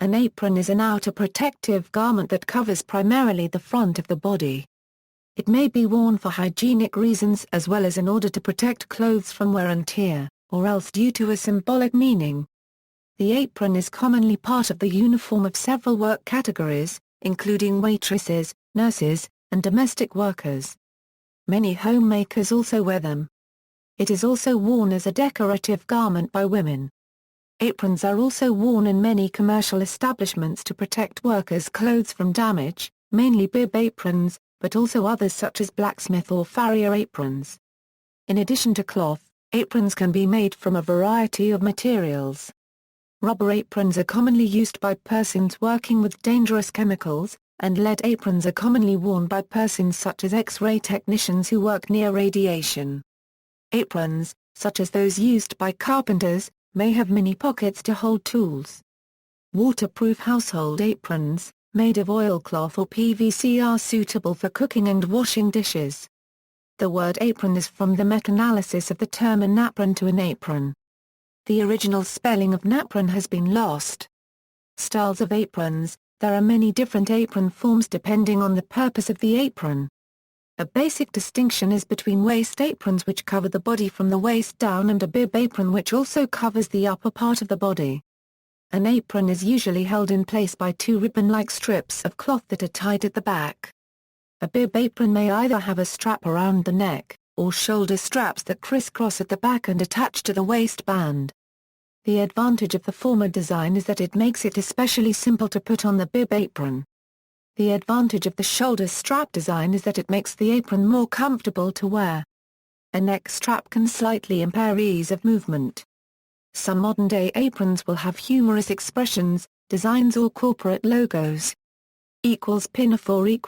An apron is an outer protective garment that covers primarily the front of the body. It may be worn for hygienic reasons as well as in order to protect clothes from wear and tear, or else due to a symbolic meaning. The apron is commonly part of the uniform of several work categories, including waitresses, nurses, and domestic workers. Many homemakers also wear them. It is also worn as a decorative garment by women. Aprons are also worn in many commercial establishments to protect workers' clothes from damage, mainly bib aprons, but also others such as blacksmith or farrier aprons. In addition to cloth, aprons can be made from a variety of materials. Rubber aprons are commonly used by persons working with dangerous chemicals, and lead aprons are commonly worn by persons such as X-ray technicians who work near radiation. Aprons, such as those used by carpenters, may have mini pockets to hold tools. Waterproof household aprons, made of oilcloth or PVC, are suitable for cooking and washing dishes. The word apron is from the meta-analysis of the term an apron to an apron. The original spelling of napron has been lost. Styles of aprons. There are many different apron forms depending on the purpose of the apron. A basic distinction is between waist aprons, which cover the body from the waist down, and a bib apron, which also covers the upper part of the body. An apron is usually held in place by two ribbon-like strips of cloth that are tied at the back. A bib apron may either have a strap around the neck, or shoulder straps that crisscross at the back and attach to the waistband. The advantage of the former design is that it makes it especially simple to put on the bib apron. The advantage of the shoulder strap design is that it makes the apron more comfortable to wear. A neck strap can slightly impair ease of movement. Some modern-day aprons will have humorous expressions, designs or corporate logos. Pinafore .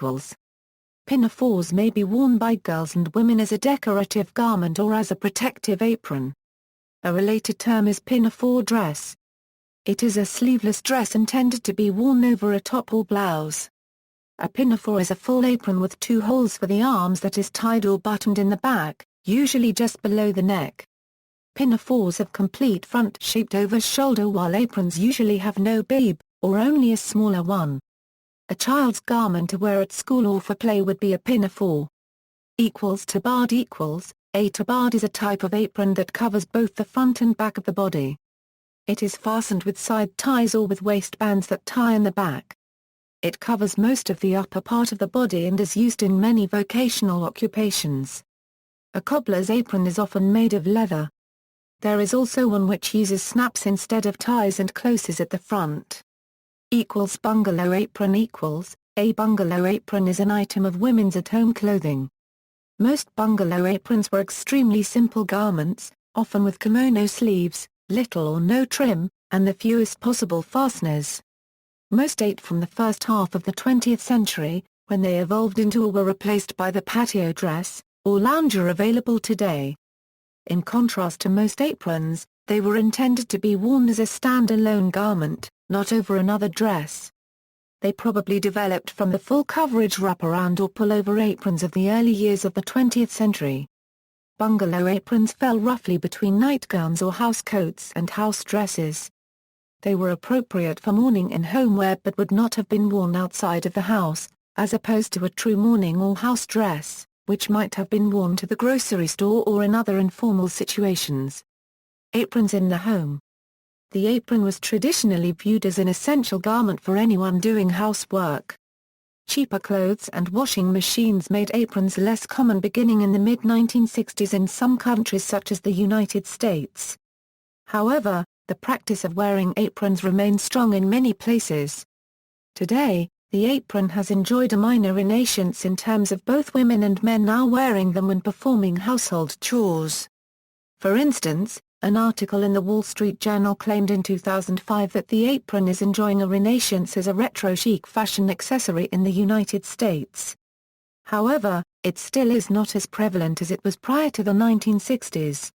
Pinafores may be worn by girls and women as a decorative garment or as a protective apron. A related term is pinafore dress. It is a sleeveless dress intended to be worn over a top or blouse. A pinafore is a full apron with two holes for the arms that is tied or buttoned in the back, usually just below the neck. Pinafores have complete front-shaped over-shoulder, while aprons usually have no bib, or only a smaller one. A child's garment to wear at school or for play would be a pinafore. Tabard . A tabard is a type of apron that covers both the front and back of the body. It is fastened with side ties or with waistbands that tie in the back. It covers most of the upper part of the body and is used in many vocational occupations. A cobbler's apron is often made of leather. There is also one which uses snaps instead of ties and closes at the front. Bungalow apron . A bungalow apron is an item of women's at-home clothing. Most bungalow aprons were extremely simple garments, often with kimono sleeves, little or no trim, and the fewest possible fasteners. Most date from the first half of the 20th century, when they evolved into or were replaced by the patio dress, or lounger available today. In contrast to most aprons, they were intended to be worn as a stand-alone garment, not over another dress. They probably developed from the full coverage wraparound or pullover aprons of the early years of the 20th century. Bungalow aprons fell roughly between nightgowns or house coats and house dresses. They were appropriate for morning in home wear but would not have been worn outside of the house, as opposed to a true morning or house dress, which might have been worn to the grocery store or in other informal situations. Aprons in the home. The apron was traditionally viewed as an essential garment for anyone doing housework. Cheaper clothes and washing machines made aprons less common beginning in the mid-1960s in some countries such as the United States. However, the practice of wearing aprons remains strong in many places. Today, the apron has enjoyed a minor renaissance in terms of both women and men now wearing them when performing household chores. For instance, an article in the Wall Street Journal claimed in 2005 that the apron is enjoying a renaissance as a retro-chic fashion accessory in the United States. However, it still is not as prevalent as it was prior to the 1960s.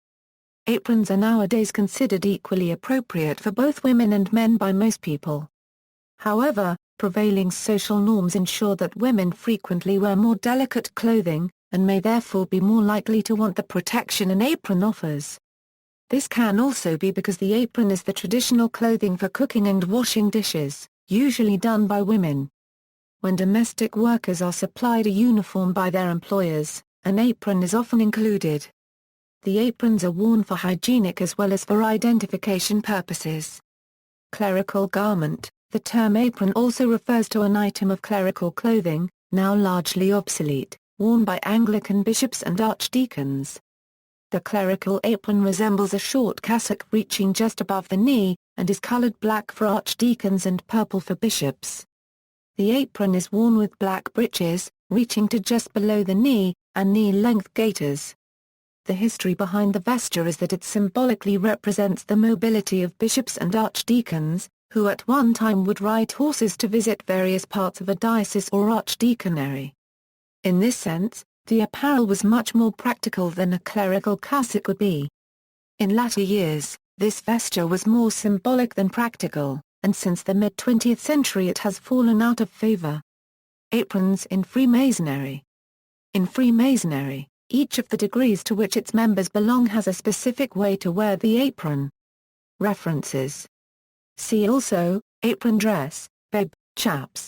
Aprons are nowadays considered equally appropriate for both women and men by most people. However, prevailing social norms ensure that women frequently wear more delicate clothing, and may therefore be more likely to want the protection an apron offers. This can also be because the apron is the traditional clothing for cooking and washing dishes. usually done by women. When domestic workers are supplied a uniform by their employers, an apron is often included. The aprons are worn for hygienic as well as for identification purposes. Clerical garment. The term apron also refers to an item of clerical clothing, now largely obsolete, worn by Anglican bishops and archdeacons. The clerical apron resembles a short cassock reaching just above the knee, and is colored black for archdeacons and purple for bishops. The apron is worn with black breeches, reaching to just below the knee, and knee-length gaiters. The history behind the vesture is that it symbolically represents the mobility of bishops and archdeacons, who at one time would ride horses to visit various parts of a diocese or archdeaconry. In this sense, the apparel was much more practical than a clerical cassock would be. In latter years, this vesture was more symbolic than practical, and since the mid-20th century it has fallen out of favor. Aprons in Freemasonry. In Freemasonry, each of the degrees to which its members belong has a specific way to wear the apron. References. See also, apron dress, bib, chaps.